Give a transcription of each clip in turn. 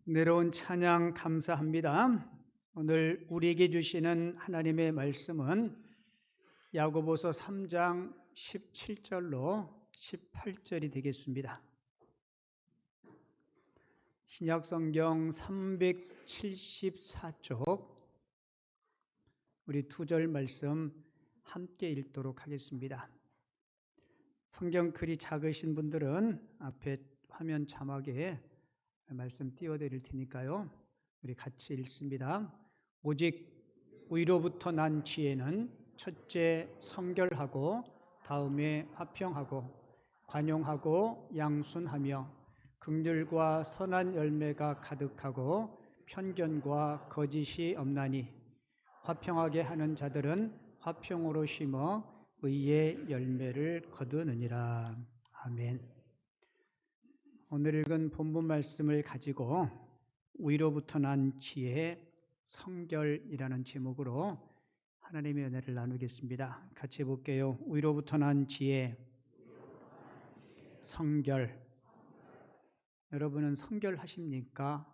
은혜로운 찬양 감사합니다. 오늘 우리에게 주시는 하나님의 말씀은 야고보서 3장 17절로 18절이 되겠습니다. 신약성경 374쪽 우리 두 절 말씀 함께 읽도록 하겠습니다. 성경 글이 작으신 분들은 앞에 화면 자막에 말씀 띄워드릴 테니까요. 우리 같이 읽습니다. 오직 위로부터 난 지혜는 첫째 성결하고 다음에 화평하고 관용하고 양순하며 긍휼과 선한 열매가 가득하고 편견과 거짓이 없나니 화평하게 하는 자들은 화평으로 심어 의의 열매를 거두느니라. 아멘. 오늘 읽은 본문 말씀을 가지고 위로부터 난 지혜 성결이라는 제목으로 하나님의 은혜를 나누겠습니다. 같이 해볼게요. 위로부터 난 지혜 성결. 여러분은 성결하십니까?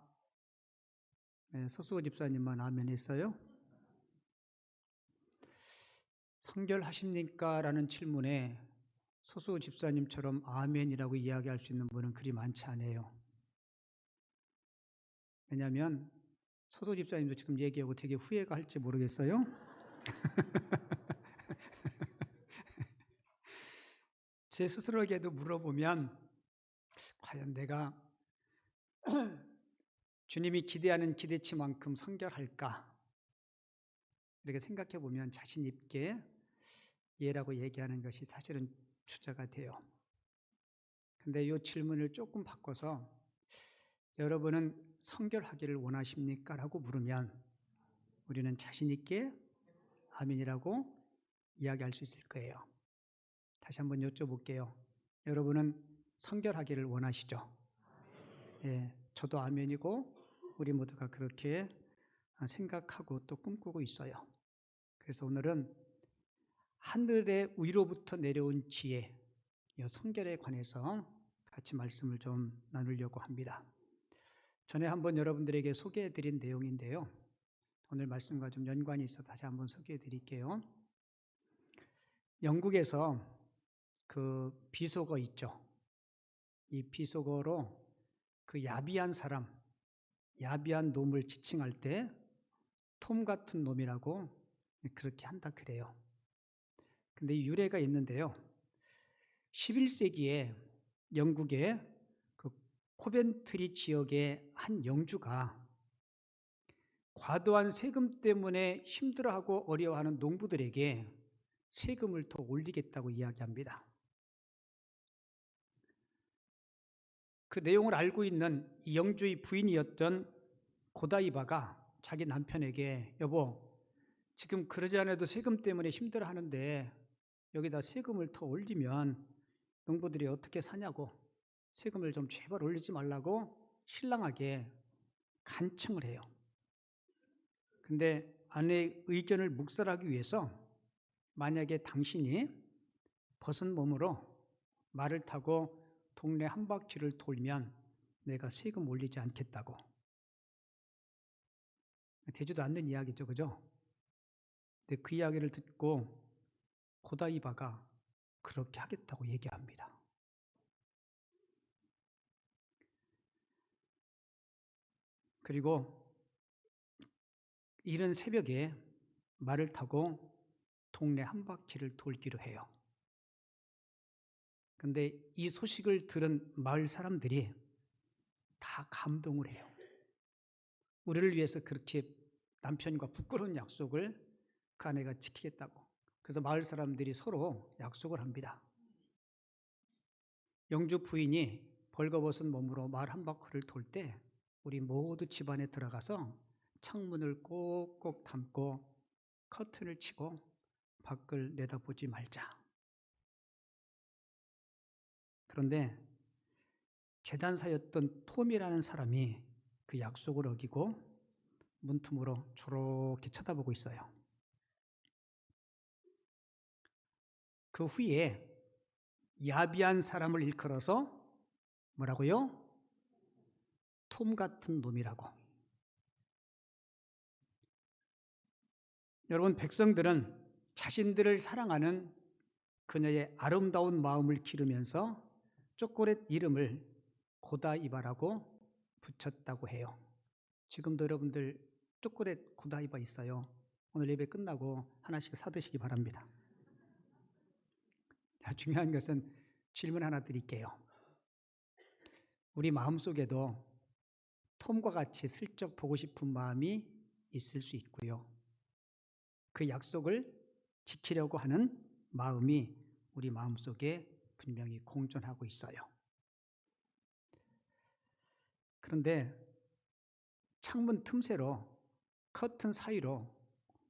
네, 서수호 집사님만 아멘 했어요. 성결하십니까? 라는 질문에 소수 집사님처럼 아멘이라고 이야기할 수 있는 분은 그리 많지 않아요. 왜냐하면 소수 집사님도 지금 얘기하고 되게 후회가 할지 모르겠어요. 제 스스로에게도 물어보면 과연 내가 주님이 기대하는 기대치만큼 성결할까? 이렇게 생각해 보면 자신 있게 예라고 얘기하는 것이 사실은 주저가 돼요. 근데 이 질문을 조금 바꿔서 여러분은 성결하기를 원하십니까? 라고 물으면 우리는 자신 있게 아멘이라고 이야기할 수 있을 거예요. 다시 한번 여쭤볼게요. 여러분은 성결하기를 원하시죠? 예, 저도 아멘이고 우리 모두가 그렇게 생각하고 또 꿈꾸고 있어요. 그래서 오늘은 하늘의 위로부터 내려온 지혜, 이 성결에 관해서 같이 말씀을 좀 나누려고 합니다. 전에 한번 여러분들에게 소개해드린 내용인데요. 오늘 말씀과 좀 연관이 있어서 다시 한번 소개해드릴게요. 영국에서 그 비속어 있죠. 이 비속어로 그 야비한 사람, 야비한 놈을 지칭할 때 톰 같은 놈이라고 그렇게 한다 그래요. 근데 유래가 있는데요. 11세기에 영국의 그 코벤트리 지역의 한 영주가 과도한 세금 때문에 힘들어하고 어려워하는 농부들에게 세금을 더 올리겠다고 이야기합니다. 그 내용을 알고 있는 이 영주의 부인이었던 고다이바가 자기 남편에게 여보, 지금 그러지 않아도 세금 때문에 힘들어하는데 여기다 세금을 더 올리면 농부들이 어떻게 사냐고 세금을 좀 제발 올리지 말라고 신랑에게 간청을 해요. 근데 아내의 의견을 묵살하기 위해서 만약에 당신이 벗은 몸으로 말을 타고 동네 한 바퀴를 돌면 내가 세금 올리지 않겠다고. 되지도 않는 이야기죠, 그죠? 근데 그 이야기를 듣고 고다이바가 그렇게 하겠다고 얘기합니다. 그리고 이른 새벽에 말을 타고 동네 한 바퀴를 돌기로 해요. 근데 이 소식을 들은 마을 사람들이 다 감동을 해요. 우리를 위해서 그렇게 남편과 부끄러운 약속을 그 아내가 지키겠다고. 그래서 마을 사람들이 서로 약속을 합니다. 영주 부인이 벌거벗은 몸으로 마을 한 바퀴를 돌 때 우리 모두 집안에 들어가서 창문을 꼭꼭 닫고 커튼을 치고 밖을 내다보지 말자. 그런데 재단사였던 톰이라는 사람이 그 약속을 어기고 문틈으로 저렇게 쳐다보고 있어요. 그 후에 야비한 사람을 일컬어서 뭐라고요? 톰 같은 놈이라고. 여러분, 백성들은 자신들을 사랑하는 그녀의 아름다운 마음을 기르면서 초콜릿 이름을 고다이바라고 붙였다고 해요. 지금도 여러분들 초콜릿 고다이바 있어요. 오늘 예배 끝나고 하나씩 사드시기 바랍니다. 자, 중요한 것은 질문 하나 드릴게요. 우리 마음속에도 톰과 같이 슬쩍 보고 싶은 마음이 있을 수 있고요. 그 약속을 지키려고 하는 마음이 우리 마음속에 분명히 공존하고 있어요. 그런데 창문 틈새로 커튼 사이로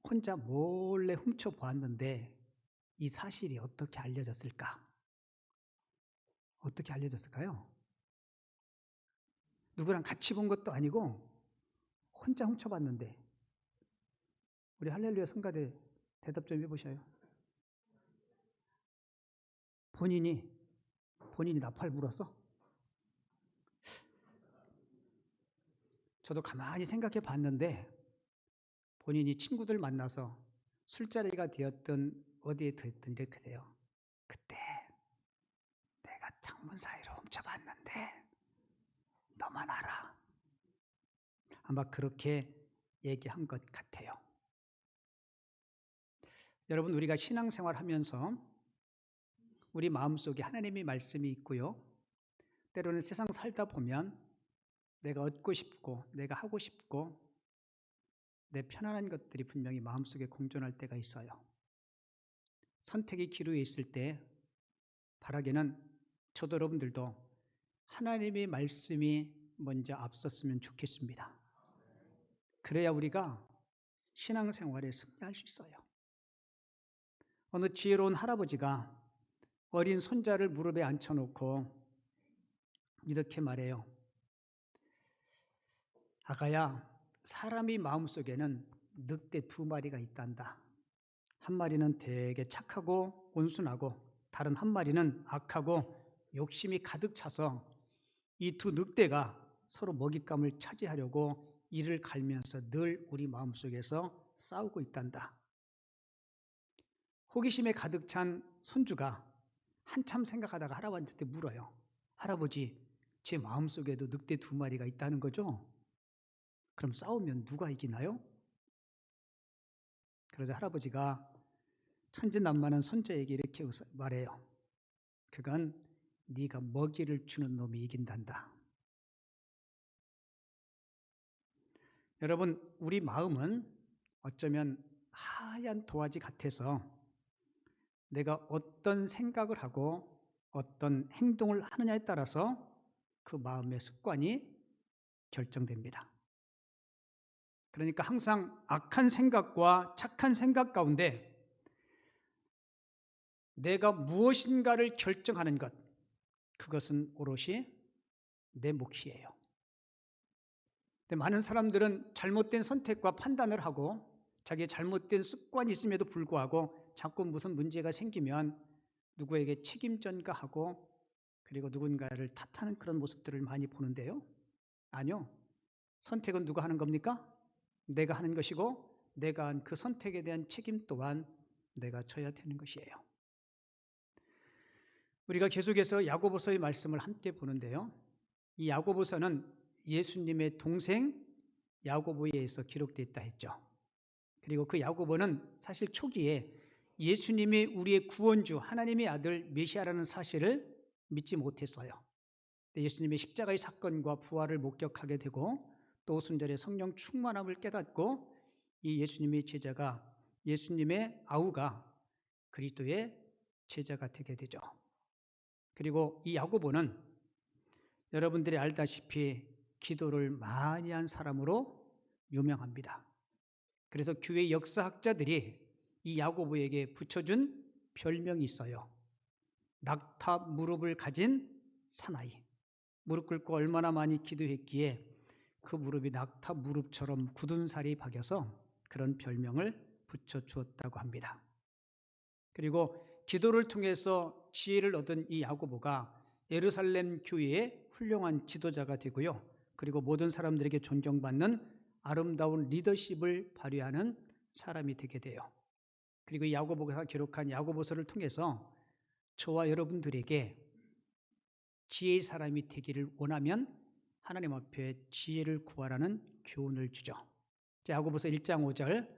혼자 몰래 훔쳐보았는데 이 사실이 어떻게 알려졌을까? 어떻게 알려졌을까요? 누구랑 같이 본 것도 아니고 혼자 훔쳐봤는데. 우리 할렐루야 성가대 대답 좀 해보셔요. 본인이 나팔 불었어? 저도 가만히 생각해 봤는데 본인이 친구들 만나서 술자리가 되었든 어디에 됐든 이렇게 돼요. 그때 내가 창문 사이로 훔쳐봤는데 너만 알아. 아마 그렇게 얘기한 것 같아요. 여러분, 우리가 신앙생활 하면서 우리 마음속에 하나님의 말씀이 있고요. 때로는 세상 살다 보면 내가 얻고 싶고 내가 하고 싶고 내 편안한 것들이 분명히 마음속에 공존할 때가 있어요. 선택의 기로에 있을 때 바라기는 저도 여러분들도 하나님의 말씀이 먼저 앞섰으면 좋겠습니다. 그래야 우리가 신앙생활에 승리할 수 있어요. 어느 지혜로운 할아버지가 어린 손자를 무릎에 앉혀놓고 이렇게 말해요. 아가야, 사람이 마음속에는 늑대 2마리가 있단다. 한 마리는 되게 착하고 온순하고 다른 한 마리는 악하고 욕심이 가득 차서 이 2 늑대가 서로 먹잇감을 차지하려고 이를 갈면서 늘 우리 마음속에서 싸우고 있단다. 호기심에 가득 찬 손주가 한참 생각하다가 할아버지한테 물어요. 할아버지, 제 마음속에도 늑대 2마리가 있다는 거죠? 그럼 싸우면 누가 이기나요? 그러자 할아버지가 천진난만한 손자에게 이렇게 말해요. 그건 네가 먹이를 주는 놈이 이긴단다. 여러분, 우리 마음은 어쩌면 하얀 도화지 같아서 내가 어떤 생각을 하고 어떤 행동을 하느냐에 따라서 그 마음의 습관이 결정됩니다. 그러니까 항상 악한 생각과 착한 생각 가운데 내가 무엇인가를 결정하는 것, 그것은 오롯이 내 몫이에요. 근데 많은 사람들은 잘못된 선택과 판단을 하고 자기의 잘못된 습관이 있음에도 불구하고 자꾸 무슨 문제가 생기면 누구에게 책임 전가하고 그리고 누군가를 탓하는 그런 모습들을 많이 보는데요. 아니요. 선택은 누가 하는 겁니까? 내가 하는 것이고 내가 한 그 선택에 대한 책임 또한 내가 져야 되는 것이에요. 우리가 계속해서 야고보서의 말씀을 함께 보는데요. 이 야고보서는 예수님의 동생 야고보에 의해서 기록되어 있다 했죠. 그리고 그 야고보는 사실 초기에 예수님이 우리의 구원주 하나님의 아들 메시아라는 사실을 믿지 못했어요. 예수님의 십자가의 사건과 부활을 목격하게 되고 또 오순절에 성령 충만함을 깨닫고 이 예수님의 제자가 예수님의 아우가 그리스도의 제자가 되게 되죠. 그리고 이 야고보는 여러분들이 알다시피 기도를 많이 한 사람으로 유명합니다. 그래서 교회 역사학자들이 이 야고보에게 붙여준 별명이 있어요. 낙타 무릎을 가진 사나이. 무릎 꿇고 얼마나 많이 기도했기에 그 무릎이 낙타 무릎처럼 굳은 살이 박여서 그런 별명을 붙여주었다고 합니다. 그리고 기도를 통해서 지혜를 얻은 이 야고보가 예루살렘 교회의 훌륭한 지도자가 되고요. 그리고 모든 사람들에게 존경받는 아름다운 리더십을 발휘하는 사람이 되게 돼요. 그리고 이 야고보가 기록한 야고보서를 통해서 저와 여러분들에게 지혜의 사람이 되기를 원하면 하나님 앞에 지혜를 구하라는 교훈을 주죠. 야고보서 1장 5절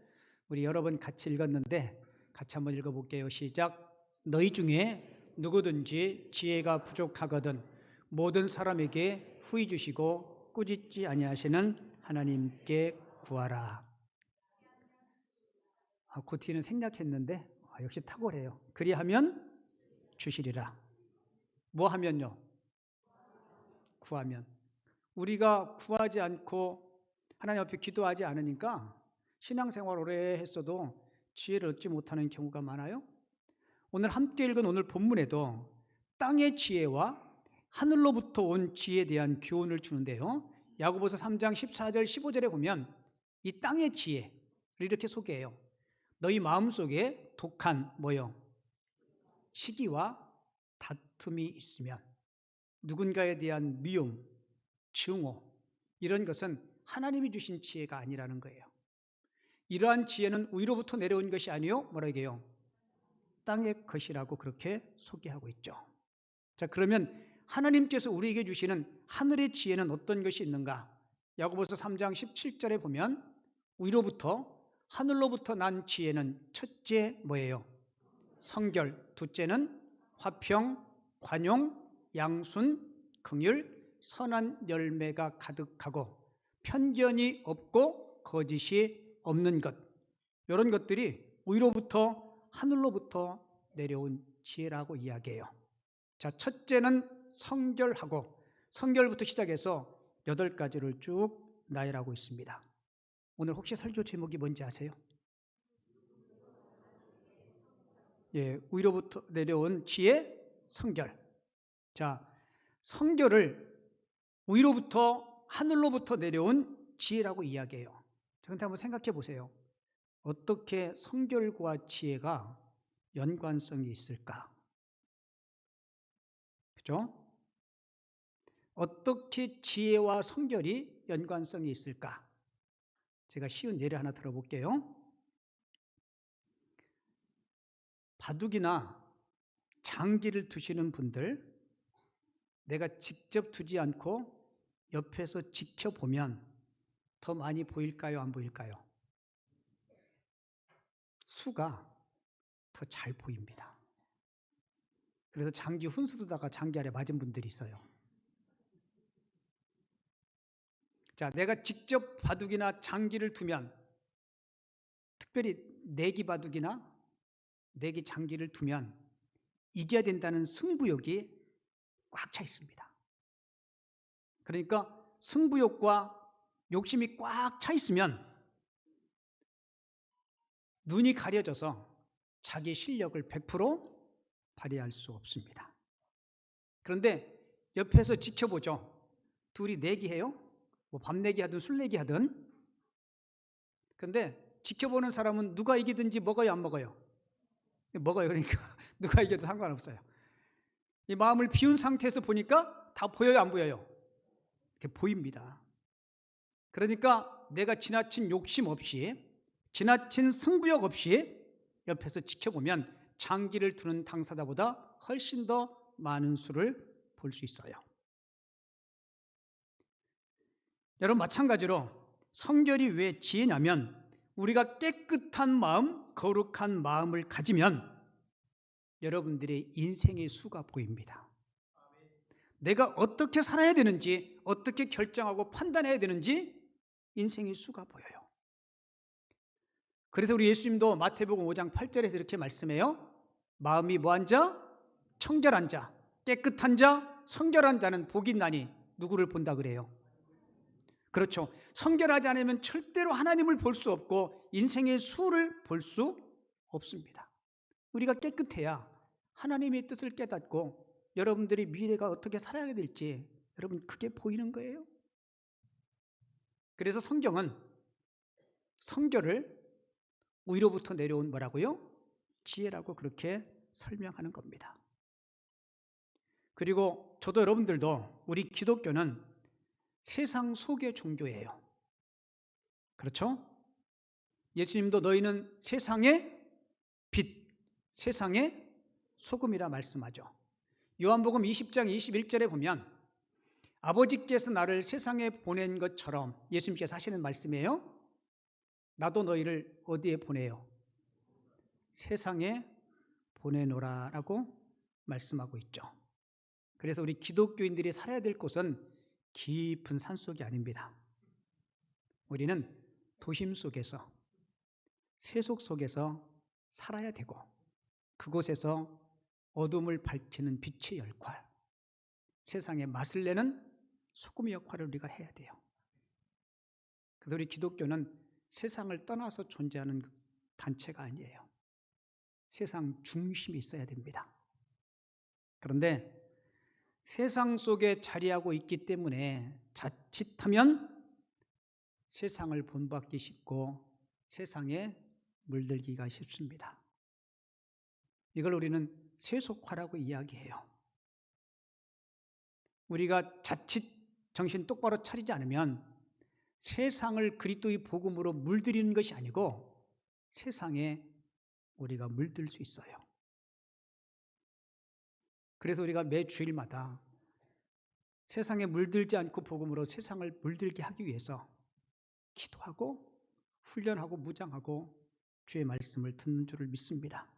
우리 여러 번 같이 읽었는데 같이 한번 읽어볼게요. 시작. 너희 중에 누구든지 지혜가 부족하거든 모든 사람에게 후히 주시고 꾸짖지 아니하시는 하나님께 구하라. 고티는 생략했는데 역시 탁월해요. 그리하면 주시리라. 뭐 하면요? 구하면. 우리가 구하지 않고 하나님 앞에 기도하지 않으니까 신앙생활 오래 했어도 지혜를 얻지 못하는 경우가 많아요. 오늘 함께 읽은 오늘 본문에도 땅의 지혜와 하늘로부터 온 지혜에 대한 교훈을 주는데요. 야고보서 3장 14절 15절에 보면 이 땅의 지혜를 이렇게 소개해요. 너희 마음속에 독한 뭐요? 시기와 다툼이 있으면 누군가에 대한 미움, 증오 이런 것은 하나님이 주신 지혜가 아니라는 거예요. 이러한 지혜는 위로부터 내려온 것이 아니요 뭐라 얘기해요? 땅의 것이라고 그렇게 소개하고 있죠. 자, 그러면 하나님께서 우리에게 주시는 하늘의 지혜는 어떤 것이 있는가? 야고보서 3장 17절에 보면 위로부터 하늘로부터 난 지혜는 첫째 뭐예요? 성결, 둘째는 화평, 관용, 양순, 긍휼, 선한 열매가 가득하고 편견이 없고 거짓이 없는 것. 이런 것들이 위로부터 하늘로부터 내려온 지혜라고 이야기해요. 자, 첫째는 성결하고 성결부터 시작해서 8가지를 쭉 나열하고 있습니다. 오늘 혹시 설교 제목이 뭔지 아세요? 예, 위로부터 내려온 지혜, 성결. 자, 성결을 위로부터 하늘로부터 내려온 지혜라고 이야기해요. 그런데 한번 생각해 보세요. 어떻게 성결과 지혜가 연관성이 있을까? 그죠? 어떻게 지혜와 성결이 연관성이 있을까? 제가 쉬운 예를 하나 들어볼게요. 바둑이나 장기를 두시는 분들, 내가 직접 두지 않고 옆에서 지켜보면 더 많이 보일까요? 안 보일까요? 수가 더 잘 보입니다. 그래서 장기 훈수 두다가 장기 아래 맞은 분들이 있어요. 자, 내가 직접 바둑이나 장기를 두면, 특별히 내기 바둑이나 내기 장기를 두면 이겨야 된다는 승부욕이 꽉 차 있습니다. 그러니까 승부욕과 욕심이 꽉 차 있으면 눈이 가려져서 자기 실력을 100% 발휘할 수 없습니다. 그런데 옆에서 지켜보죠. 둘이 내기해요. 뭐 밥 내기 하든 술 내기 하든. 그런데 지켜보는 사람은 누가 이기든지 먹어요, 안 먹어요? 먹어요. 그러니까 누가 이겨도 상관없어요. 이 마음을 비운 상태에서 보니까 다 보여요, 안 보여요? 이렇게 보입니다. 그러니까 내가 지나친 욕심 없이, 지나친 승부욕 없이 옆에서 지켜보면 장기를 두는 당사자보다 훨씬 더 많은 수를 볼 수 있어요. 여러분, 마찬가지로 성결이 왜 지혜냐면 우리가 깨끗한 마음, 거룩한 마음을 가지면 여러분들의 인생의 수가 보입니다. 내가 어떻게 살아야 되는지, 어떻게 결정하고 판단해야 되는지 인생의 수가 보여요. 그래서 우리 예수님도 마태복음 5장 8절에서 이렇게 말씀해요. 마음이 뭐한 자? 청결한 자, 깨끗한 자, 성결한 자는 복이 있나니 누구를 본다 그래요? 그렇죠. 성결하지 않으면 절대로 하나님을 볼 수 없고 인생의 수를 볼 수 없습니다. 우리가 깨끗해야 하나님의 뜻을 깨닫고 여러분들이 미래가 어떻게 살아야 될지 여러분 그게 보이는 거예요. 그래서 성경은 성결을 위로부터 내려온 뭐라고요? 지혜라고 그렇게 설명하는 겁니다. 그리고 저도 여러분들도 우리 기독교는 세상 속의 종교예요. 그렇죠? 예수님도 너희는 세상의 빛, 세상의 소금이라 말씀하죠. 요한복음 20장 21절에 보면 아버지께서 나를 세상에 보낸 것처럼, 예수님께서 하시는 말씀이에요. 나도 너희를 어디에 보내요? 세상에 보내노라라고 말씀하고 있죠. 그래서 우리 기독교인들이 살아야 될 곳은 깊은 산속이 아닙니다. 우리는 도심 속에서, 세속 속에서 살아야 되고, 그곳에서 어둠을 밝히는 빛의 역할, 세상에 맛을 내는 소금의 역할을 우리가 해야 돼요. 그래서 우리 기독교는 세상을 떠나서 존재하는 단체가 아니에요. 세상 중심이 있어야 됩니다. 그런데 세상 속에 자리하고 있기 때문에 자칫하면 세상을 본받기 쉽고 세상에 물들기가 쉽습니다. 이걸 우리는 세속화라고 이야기해요. 우리가 자칫 정신 똑바로 차리지 않으면 세상을 그리스도의 복음으로 물들이는 것이 아니고 세상에 우리가 물들 수 있어요. 그래서 우리가 매 주일마다 세상에 물들지 않고 복음으로 세상을 물들게 하기 위해서 기도하고 훈련하고 무장하고 주의 말씀을 듣는 줄을 믿습니다.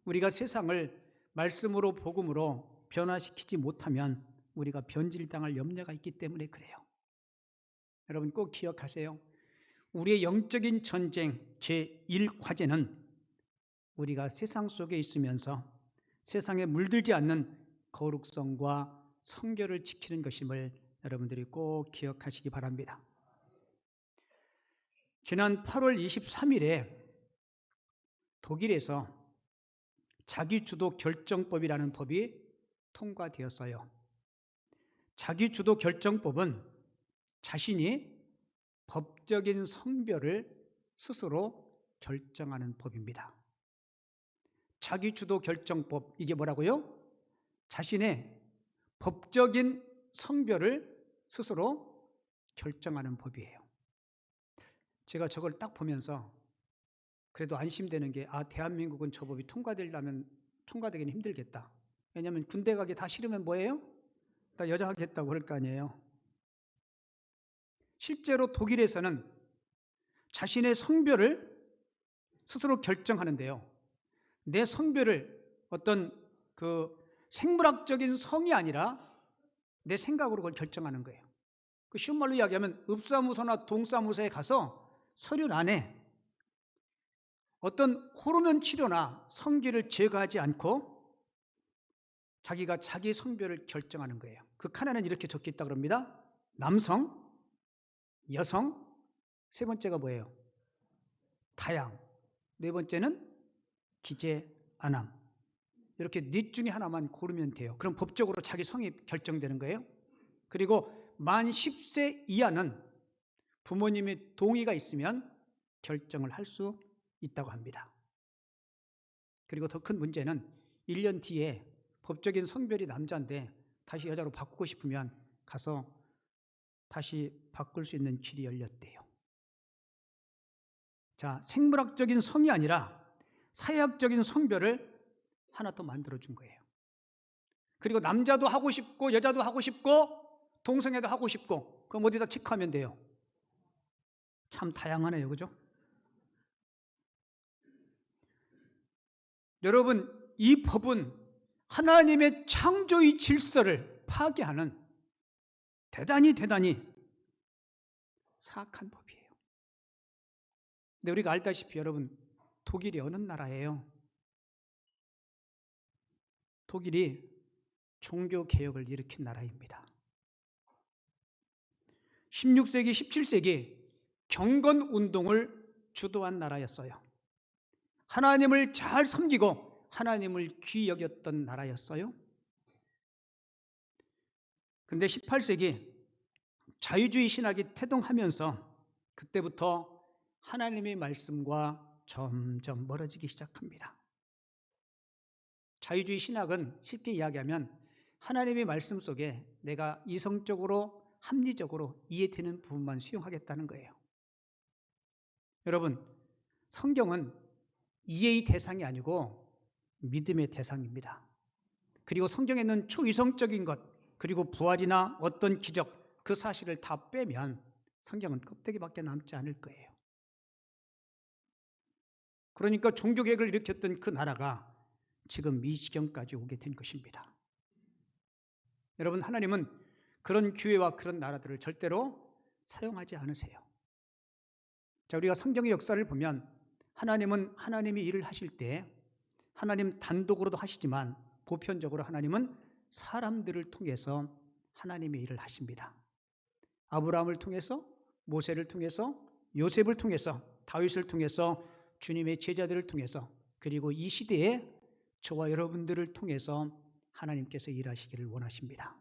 우리가 세상을 말씀으로 복음으로 변화시키지 못하면 우리가 변질당할 염려가 있기 때문에 그래요. 여러분 꼭 기억하세요. 우리의 영적인 전쟁 제1과제는 우리가 세상 속에 있으면서 세상에 물들지 않는 거룩성과 성결을 지키는 것임을 여러분들이 꼭 기억하시기 바랍니다. 지난 8월 23일에 독일에서 자기주도 결정법이라는 법이 통과되었어요. 자기주도 결정법은 자신이 법적인 성별을 스스로 결정하는 법입니다. 자기주도 결정법, 이게 뭐라고요? 자신의 법적인 성별을 스스로 결정하는 법이에요. 제가 저걸 딱 보면서 그래도 안심되는 게, 대한민국은 저 법이 통과되기는 힘들겠다. 왜냐하면 군대 가기 다 싫으면 뭐예요? 다 여자 하겠다고 그럴 거 아니에요. 실제로 독일에서는 자신의 성별을 스스로 결정하는데요. 내 성별을 어떤 생물학적인 성이 아니라 내 생각으로 그걸 결정하는 거예요. 쉬운 말로 이야기하면 읍사무소나 동사무소에 가서 서류란에 어떤 호르몬 치료나 성기를 제거하지 않고 자기가 자기 성별을 결정하는 거예요. 그 칸에는 이렇게 적혀 있다 그럽니다. 남성, 여성, 세 번째가 뭐예요? 다양, 네 번째는 기재안함. 이렇게 넷 중에 하나만 고르면 돼요. 그럼 법적으로 자기 성이 결정되는 거예요. 그리고 만 10세 이하는 부모님의 동의가 있으면 결정을 할 수 있다고 합니다. 그리고 더 큰 문제는 1년 뒤에 법적인 성별이 남자인데 다시 여자로 바꾸고 싶으면 가서 다시 바꿀 수 있는 길이 열렸대요. 자, 생물학적인 성이 아니라 사회학적인 성별을 하나 더 만들어준 거예요. 그리고 남자도 하고 싶고 여자도 하고 싶고 동성애도 하고 싶고 그럼 어디다 체크하면 돼요? 참 다양하네요. 그죠? 여러분, 이 법은 하나님의 창조의 질서를 파괴하는 대단히 사악한 법이에요. 근데 우리가 알다시피 여러분, 독일이 어느 나라예요? 독일이 종교개혁을 일으킨 나라입니다. 16세기, 17세기 경건운동을 주도한 나라였어요. 하나님을 잘 섬기고 하나님을 귀히 여겼던 나라였어요. 그런데 18세기 자유주의 신학이 태동하면서 그때부터 하나님의 말씀과 점점 멀어지기 시작합니다. 자유주의 신학은 쉽게 이야기하면 하나님의 말씀 속에 내가 이성적으로 합리적으로 이해되는 부분만 수용하겠다는 거예요. 여러분, 성경은 이해의 대상이 아니고 믿음의 대상입니다. 그리고 성경에 있는 초이성적인 것, 그리고 부활이나 어떤 기적, 그 사실을 다 빼면 성경은 껍데기밖에 남지 않을 거예요. 그러니까 종교개혁을 일으켰던 그 나라가 지금 이 지경까지 오게 된 것입니다. 여러분, 하나님은 그런 교회와 그런 나라들을 절대로 사용하지 않으세요. 자, 우리가 성경의 역사를 보면 하나님은 하나님이 일을 하실 때 하나님 단독으로도 하시지만 보편적으로 하나님은 사람들을 통해서 하나님의 일을 하십니다. 아브라함을 통해서, 모세를 통해서, 요셉을 통해서, 다윗을 통해서, 주님의 제자들을 통해서, 그리고 이 시대에 저와 여러분들을 통해서 하나님께서 일하시기를 원하십니다.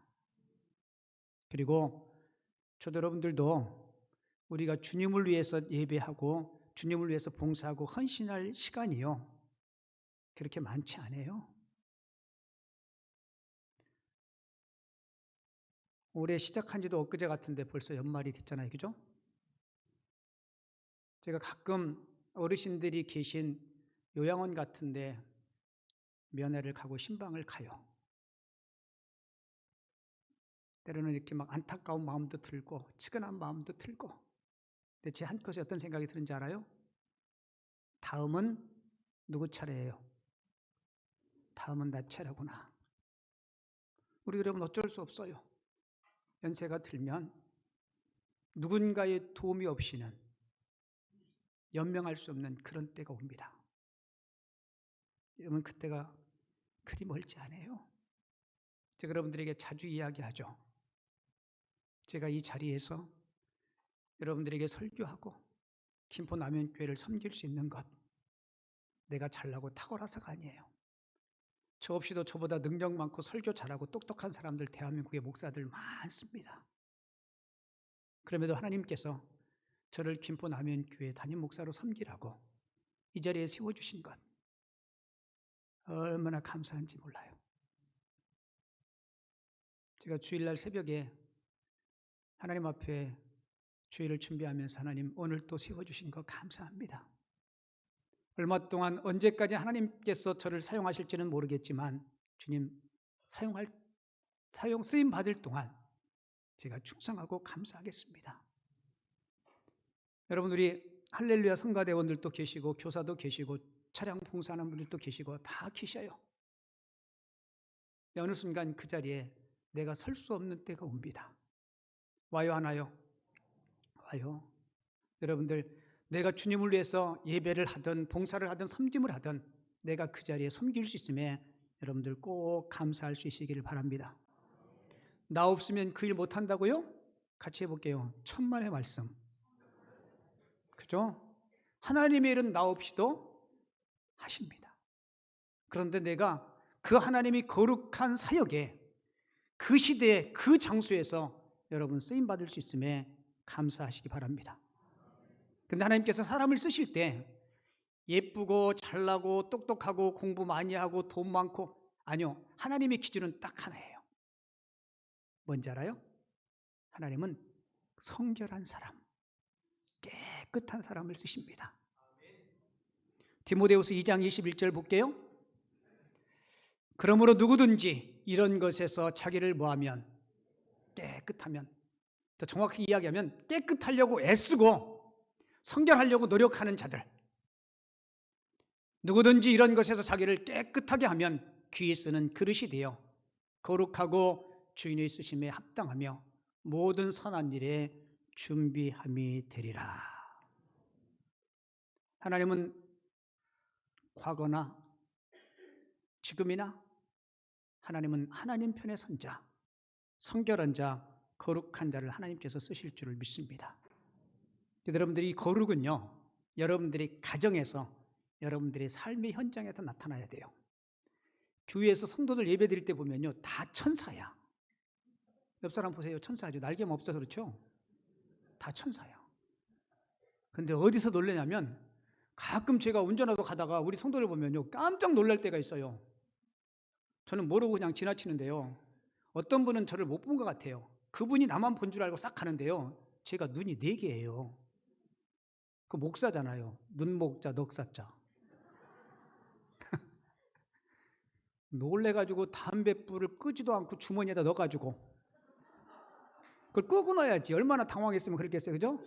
그리고 저도 여러분들도 우리가 주님을 위해서 예배하고 주님을 위해서 봉사하고 헌신할 시간이요, 그렇게 많지 않아요. 올해 시작한 지도 엊그제 같은데 벌써 연말이 됐잖아요. 그죠? 제가 가끔 어르신들이 계신 요양원 같은데 면회를 가고 신방을 가요. 때로는 이렇게 막 안타까운 마음도 들고 측은한 마음도 들고, 근데 제 한껏에 어떤 생각이 드는지 알아요? 다음은 누구 차례예요? 다음은 나 차례구나. 우리 여러분 어쩔 수 없어요. 연세가 들면 누군가의 도움이 없이는 연명할 수 없는 그런 때가 옵니다. 여러분, 그때가 그리 멀지 않아요. 제가 여러분들에게 자주 이야기하죠. 제가 이 자리에서 여러분들에게 설교하고 김포 남현교회를 섬길 수 있는 것, 내가 잘나고 탁월해서가 아니에요. 저 없이도 저보다 능력 많고 설교 잘하고 똑똑한 사람들, 대한민국의 목사들 많습니다. 그럼에도 하나님께서 저를 김포 남현교회 담임 목사로 섬기라고 이 자리에 세워주신 것, 얼마나 감사한지 몰라요. 제가 주일날 새벽에 하나님 앞에 주일을 준비하면서 하나님 오늘 또 세워주신 거 감사합니다. 얼마 동안 언제까지 하나님께서 저를 사용하실지는 모르겠지만 주님 쓰임 받을 동안 제가 충성하고 감사하겠습니다. 여러분, 우리 할렐루야 성가대원들도 계시고 교사도 계시고 차량 봉사하는 분들도 계시고 다 계셔요. 어느 순간 그 자리에 내가 설 수 없는 때가 옵니다. 와요 안 와요? 와요. 여러분들, 내가 주님을 위해서 예배를 하든 봉사를 하든 섬김을 하든 내가 그 자리에 섬길 수 있음에 여러분들 꼭 감사할 수 있으기를 바랍니다. 나 없으면 그 일 못한다고요? 같이 해볼게요. 천만의 말씀. 그죠? 하나님의 일은 나 없이도 하십니다. 그런데 내가 그 하나님이 거룩한 사역에 그 시대에 그 장소에서 여러분 쓰임받을 수 있음에 감사하시기 바랍니다. 근데 하나님께서 사람을 쓰실 때 예쁘고 잘나고 똑똑하고 공부 많이 하고 돈 많고, 아니요, 하나님의 기준은 딱 하나예요. 뭔지 알아요? 하나님은 성결한 사람, 깨끗한 사람을 쓰십니다. 디모데후서 2장 21절 볼게요. 그러므로 누구든지 이런 것에서 자기를 뭐하면, 깨끗하면, 더 정확히 이야기하면 깨끗하려고 애쓰고 성결하려고 노력하는 자들, 누구든지 이런 것에서 자기를 깨끗하게 하면 귀에 쓰는 그릇이 되어 거룩하고 주인의 쓰심에 합당하며 모든 선한 일에 준비함이 되리라. 하나님은 과거나 지금이나 하나님은 하나님 편에 선 자, 성결한 자, 거룩한 자를 하나님께서 쓰실 줄을 믿습니다. 여러분들이 이 거룩은요, 여러분들이 가정에서, 여러분들의 삶의 현장에서 나타나야 돼요. 교회에서 성도들 예배 드릴 때 보면요, 다 천사야. 옆 사람 보세요. 천사죠. 날개만 없어서 그렇죠? 다 천사야. 근데 어디서 놀라냐면 가끔 제가 운전하러 가다가 우리 성도를 보면요, 깜짝 놀랄 때가 있어요. 저는 모르고 그냥 지나치는데요, 어떤 분은 저를 못 본 것 같아요. 그분이 나만 본 줄 알고 싹 하는데요. 제가 눈이 4개예요. 그 목사잖아요. 눈목자, 넉사자. 놀래가지고 담뱃불을 끄지도 않고 주머니에다 넣어가지고 그걸 끄고 넣어야지. 얼마나 당황했으면 그랬겠어요. 그죠?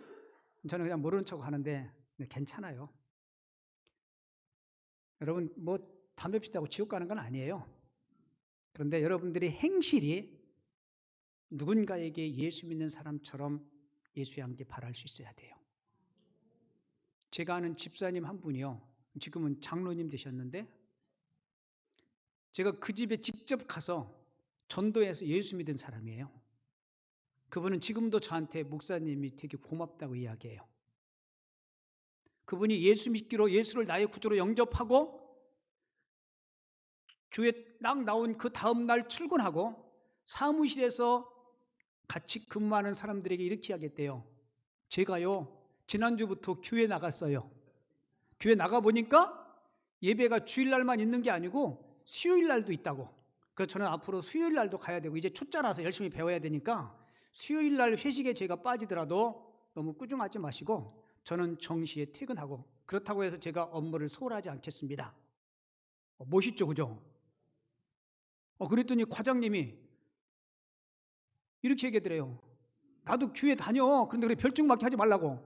저는 그냥 모르는 척 하는데 괜찮아요. 여러분 뭐 담배 피다고 지옥 가는 건 아니에요. 그런데 여러분들의 행실이 누군가에게 예수 믿는 사람처럼 예수의 향기 바랄 수 있어야 돼요. 제가 아는 집사님 한 분이요. 지금은 장로님 되셨는데 제가 그 집에 직접 가서 전도해서 예수 믿은 사람이에요. 그분은 지금도 저한테 목사님이 되게 고맙다고 이야기해요. 그분이 예수 믿기로 예수를 나의 구주로 영접하고 교회 딱 나온 그 다음 날 출근하고 사무실에서 같이 근무하는 사람들에게 이렇게 이야기했대요. 제가요 지난주부터 교회 나갔어요. 교회 나가보니까 예배가 주일날만 있는 게 아니고 수요일날도 있다고. 그래서 저는 앞으로 수요일날도 가야 되고 이제 초짜라서 열심히 배워야 되니까 수요일날 회식에 제가 빠지더라도 너무 꾸중하지 마시고 저는 정시에 퇴근하고 그렇다고 해서 제가 업무를 소홀하지 않겠습니다. 멋있죠, 그죠? 그랬더니 과장님이 이렇게 얘기하더래요. 나도 교회 다녀. 그런데 그래 별증 맞게 하지 말라고.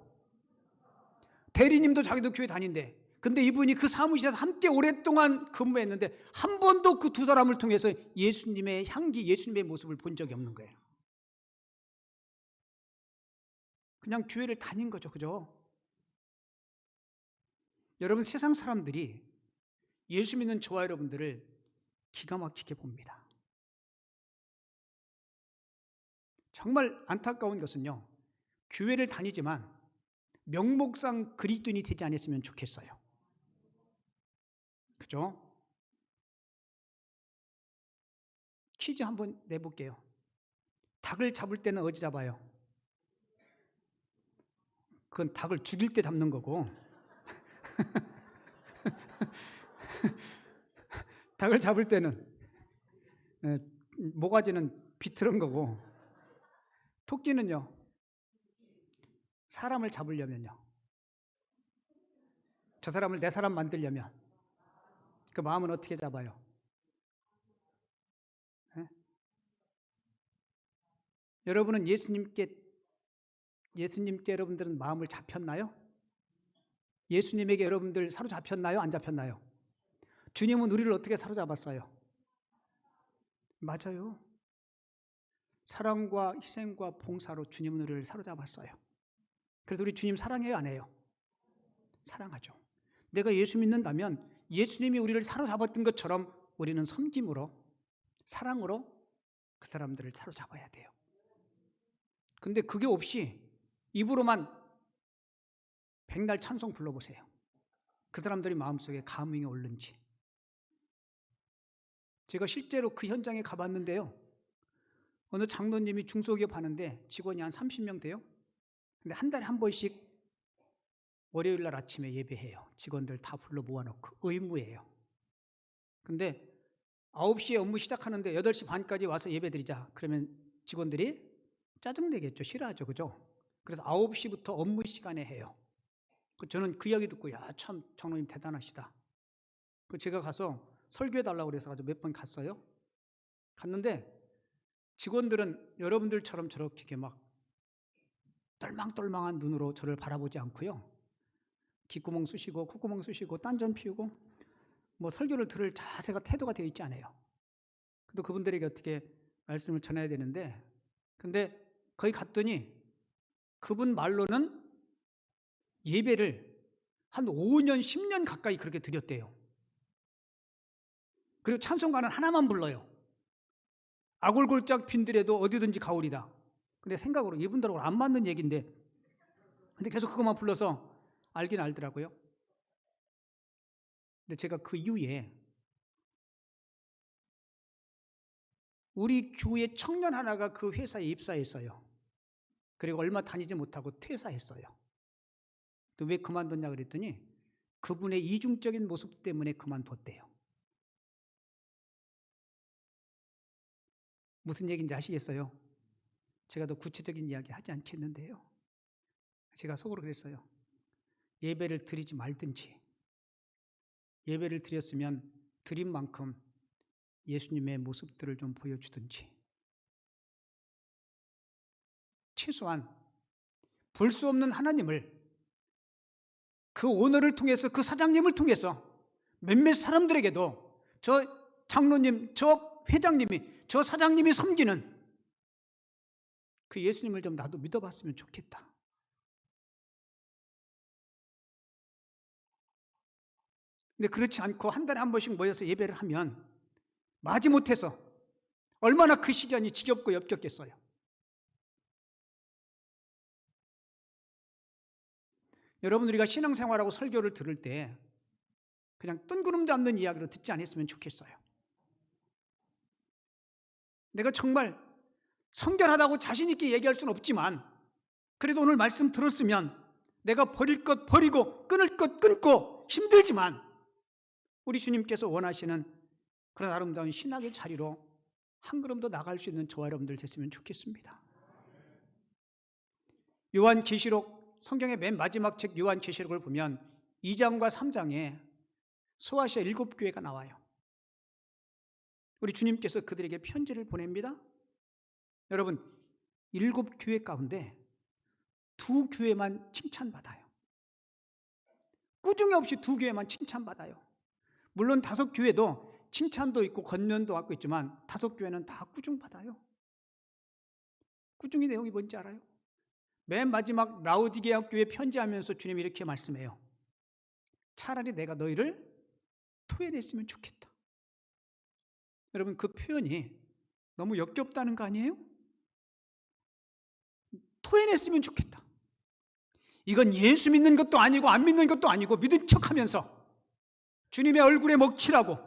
대리님도 자기도 교회 다닌대. 근데 이분이 그 사무실에서 함께 오랫동안 근무했는데 한 번도 그 두 사람을 통해서 예수님의 향기, 예수님의 모습을 본 적이 없는 거예요. 그냥 교회를 다닌 거죠. 그죠? 여러분 세상 사람들이 예수 믿는 저와 여러분들을 기가 막히게 봅니다. 정말 안타까운 것은요. 교회를 다니지만 명목상 그리스도인이 되지 않았으면 좋겠어요. 그죠? 퀴즈 한번 내볼게요. 닭을 잡을 때는 어디 잡아요? 그건 닭을 죽일 때 잡는 거고 닭을 잡을 때는 모가지는 비틀은 거고 토끼는요. 사람을 잡으려면요. 저 사람을 내 사람 만들려면 그 마음은 어떻게 잡아요? 예? 여러분은 예수님께 여러분들은 마음을 잡혔나요? 예수님에게 여러분들 사로잡혔나요? 안 잡혔나요? 주님은 우리를 어떻게 사로잡았어요? 맞아요. 사랑과 희생과 봉사로 주님은 우리를 사로잡았어요. 그래서 우리 주님 사랑해요, 안 해요? 사랑하죠. 내가 예수 믿는다면 예수님이 우리를 사로잡았던 것처럼 우리는 섬김으로 사랑으로 그 사람들을 사로잡아야 돼요. 근데 그게 없이 입으로만 백날 찬송 불러보세요. 그 사람들이 마음속에 감흥이 오르는지. 제가 실제로 그 현장에 가봤는데요. 어느 장로님이 중소기업 하는데 직원이 한 30명 돼요. 근데 한 달에 한 번씩 월요일 날 아침에 예배해요. 직원들 다 불러 모아놓고 의무예요. 근데 9시에 업무 시작하는데 8시 반까지 와서 예배 드리자. 그러면 직원들이 짜증내겠죠. 싫어하죠. 그죠? 그래서 9시부터 업무 시간에 해요. 저는 그 이야기 듣고 야, 참 장로님 대단하시다. 제가 가서 설교해달라고 그래서 몇 번 갔어요. 갔는데 직원들은 여러분들처럼 저렇게 막 똘망똘망한 눈으로 저를 바라보지 않고요. 귓구멍 쑤시고 콧구멍 쑤시고 딴전 피우고 뭐 설교를 들을 자세가 태도가 되어 있지 않아요. 그래도 그분들에게 어떻게 말씀을 전해야 되는데 근데 거기 갔더니 그분 말로는 예배를 한 5년, 10년 가까이 그렇게 드렸대요. 그리고 찬송가는 하나만 불러요. 아골골짝 핀들에도 어디든지 가오리다. 근데 생각으로 이분들하고 안 맞는 얘기인데 근데 계속 그것만 불러서 알긴 알더라고요. 근데 제가 그 이후에 우리 교회 청년 하나가 그 회사에 입사했어요. 그리고 얼마 다니지 못하고 퇴사했어요. 또 왜 그만뒀냐 그랬더니 그분의 이중적인 모습 때문에 그만뒀대요. 무슨 얘기인지 아시겠어요? 제가 더 구체적인 이야기 하지 않겠는데요. 제가 속으로 그랬어요. 예배를 드리지 말든지, 예배를 드렸으면 드린 만큼 예수님의 모습들을 좀 보여주든지, 최소한 볼 수 없는 하나님을 그 오너를 통해서, 그 사장님을 통해서 몇몇 사람들에게도 저 장로님, 저 회장님이, 저 사장님이 섬기는 그 예수님을 좀 나도 믿어봤으면 좋겠다. 근데 그렇지 않고 한 달에 한 번씩 모여서 예배를 하면 마지못해서 얼마나 그 시간이 지겹고 역겹겠어요. 여러분, 우리가 신앙생활하고 설교를 들을 때 그냥 뜬구름 잡는 이야기로 듣지 않았으면 좋겠어요. 내가 정말 성결하다고 자신 있게 얘기할 수는 없지만 그래도 오늘 말씀 들었으면 내가 버릴 것 버리고 끊을 것 끊고 힘들지만 우리 주님께서 원하시는 그런 아름다운 신학의 자리로 한 걸음 더 나갈 수 있는 저와 여러분들 됐으면 좋겠습니다. 요한계시록, 성경의 맨 마지막 책 요한계시록을 보면 2장과 3장에 소아시아 7교회가 나와요. 우리 주님께서 그들에게 편지를 보냅니다. 여러분, 7교회 가운데 2교회만 칭찬받아요. 꾸중이 없이 2교회만 칭찬받아요. 물론 5교회도 칭찬도 있고 권면도 받고 있지만 5교회는 다 꾸중받아요. 꾸중의 내용이 뭔지 알아요? 맨 마지막 라우디게아 교회 편지하면서 주님이 이렇게 말씀해요. 차라리 내가 너희를 토해냈으면 좋겠다. 여러분, 그 표현이 너무 역겹다는 거 아니에요? 토해냈으면 좋겠다. 이건 예수 믿는 것도 아니고 안 믿는 것도 아니고 믿은 척하면서 주님의 얼굴에 먹칠하고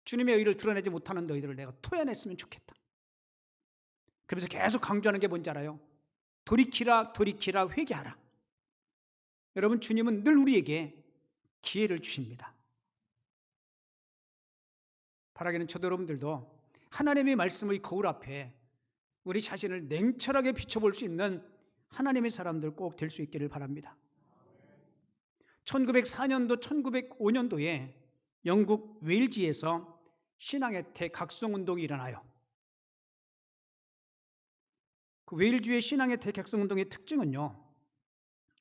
주님의 의를 드러내지 못하는 너희들을 내가 토해냈으면 좋겠다. 그래서 계속 강조하는 게 뭔지 알아요? 돌이키라, 돌이키라, 회개하라. 여러분, 주님은 늘 우리에게 기회를 주십니다. 바라기는 저도 여러분들도 하나님의 말씀의 거울 앞에 우리 자신을 냉철하게 비춰볼 수 있는 하나님의 사람들 꼭 될 수 있기를 바랍니다. 1904년도, 1905년도에 영국 웨일즈에서 신앙의 대각성운동이 일어나요. 그 웨일즈의 신앙의 대각성운동의 특징은요,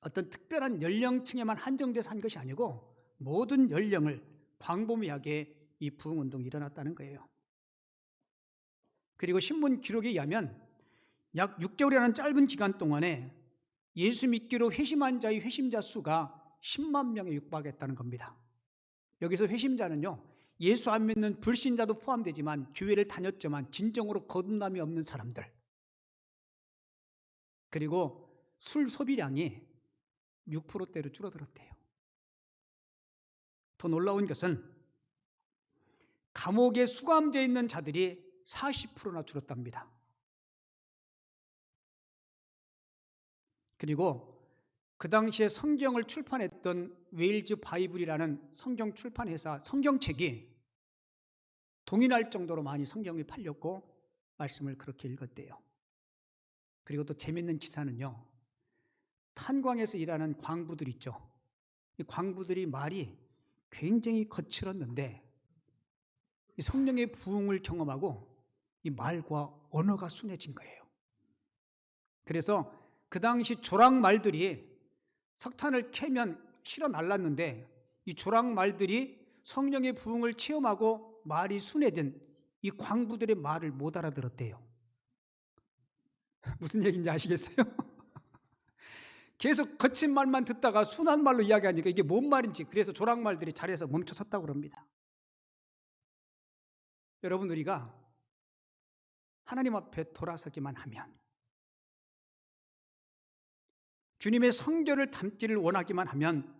어떤 특별한 연령층에만 한정돼서 한 것이 아니고 모든 연령을 광범위하게 이 부흥운동이 일어났다는 거예요. 그리고 신문 기록에 의하면 약 6개월이라는 짧은 기간 동안에 예수 믿기로 회심한 자의 회심자 수가 10만 명에 육박했다는 겁니다. 여기서 회심자는요, 예수 안 믿는 불신자도 포함되지만 교회를 다녔지만 진정으로 거듭남이 없는 사람들, 그리고 술 소비량이 6%대로 줄어들었대요. 더 놀라운 것은 감옥에 수감되어 있는 자들이 40%나 줄었답니다. 그리고 그 당시에 성경을 출판했던 웨일즈 바이블이라는 성경 출판회사 성경책이 동일할 정도로 많이 성경이 팔렸고 말씀을 그렇게 읽었대요. 그리고 또 재밌는 기사는요, 탄광에서 일하는 광부들 있죠. 이 광부들이 말이 굉장히 거칠었는데 이 성령의 부흥을 경험하고 이 말과 언어가 순해진 거예요. 그래서 그 당시 조랑말들이 석탄을 캐면 실어 날랐는데 이 조랑말들이 성령의 부흥을 체험하고 말이 순해진 이 광부들의 말을 못 알아들었대요. 무슨 얘기인지 아시겠어요? 계속 거친 말만 듣다가 순한 말로 이야기하니까 이게 뭔 말인지, 그래서 조랑말들이 자리에서 멈춰 섰다고 합니다. 여러분, 우리가 하나님 앞에 돌아서기만 하면, 주님의 성결을 담기를 원하기만 하면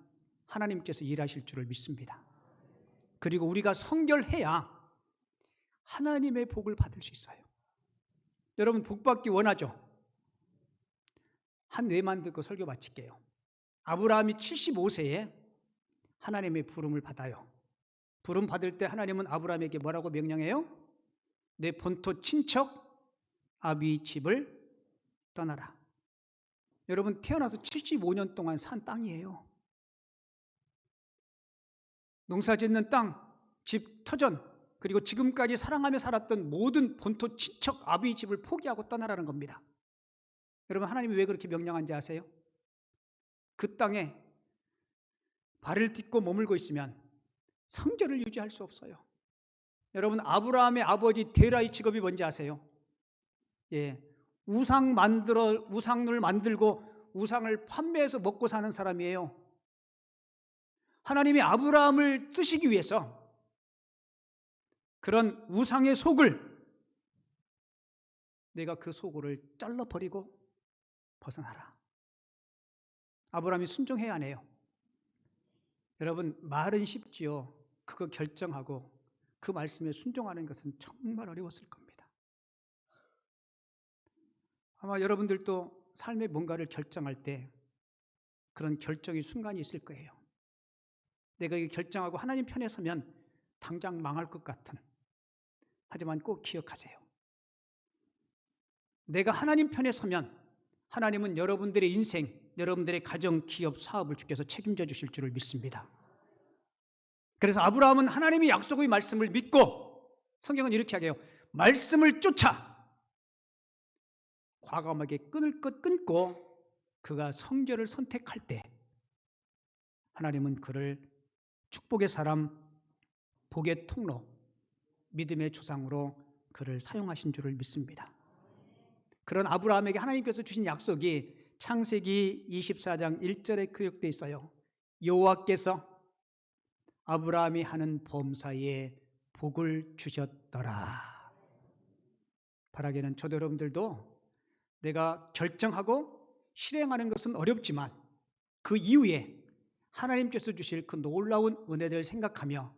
하나님께서 일하실 줄을 믿습니다. 그리고 우리가 성결해야 하나님의 복을 받을 수 있어요. 여러분, 복 받기 원하죠? 한 예만 듣고 설교 마칠게요. 아브라함이 75세에 하나님의 부름을 받아요. 부름 받을 때 하나님은 아브라함에게 뭐라고 명령해요? 내 본토 친척 아비 집을 떠나라. 여러분, 태어나서 75년 동안 산 땅이에요. 농사짓는 땅, 집, 터전, 그리고 지금까지 사랑하며 살았던 모든 본토 친척 아비 집을 포기하고 떠나라는 겁니다. 여러분, 하나님이 왜 그렇게 명령한지 아세요? 그 땅에 발을 딛고 머물고 있으면 성결을 유지할 수 없어요. 여러분, 아브라함의 아버지 데라의 직업이 뭔지 아세요? 예, 우상을 만들고 우상을 판매해서 먹고 사는 사람이에요. 하나님이 아브라함을 뜨시기 위해서 그런 우상의 속을, 내가 그 속을 잘라버리고 벗어나라. 아브라함이 순종해야 하네요. 여러분, 말은 쉽지요. 그거 결정하고 그 말씀에 순종하는 것은 정말 어려웠을 겁니다. 아마 여러분들도 삶의 뭔가를 결정할 때 그런 결정의 순간이 있을 거예요. 내가 이 결정하고 하나님 편에 서면 당장 망할 것 같은. 하지만 꼭 기억하세요. 내가 하나님 편에 서면 하나님은 여러분들의 인생, 여러분들의 가정, 기업, 사업을 주께서 책임져 주실 줄을 믿습니다. 그래서 아브라함은 하나님의 약속의 말씀을 믿고, 성경은 이렇게 하게요. 말씀을 쫓아 과감하게 끊을 것 끊고 그가 성결을 선택할 때 하나님은 그를 축복의 사람, 복의 통로, 믿음의 조상으로 그를 사용하신 줄을 믿습니다. 그런 아브라함에게 하나님께서 주신 약속이 창세기 24장 1절에 기록되어 있어요. 여호와께서 아브라함이 하는 범사에 복을 주셨더라. 바라기는 저도 여러분들도 내가 결정하고 실행하는 것은 어렵지만 그 이후에 하나님께서 주실 그 놀라운 은혜를 생각하며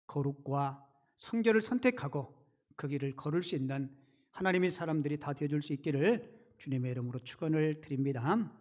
거룩과 성결을 선택하고 그 길을 걸을 수 있는 하나님의 사람들이 다 되어줄 수 있기를 주님의 이름으로 축원을 드립니다.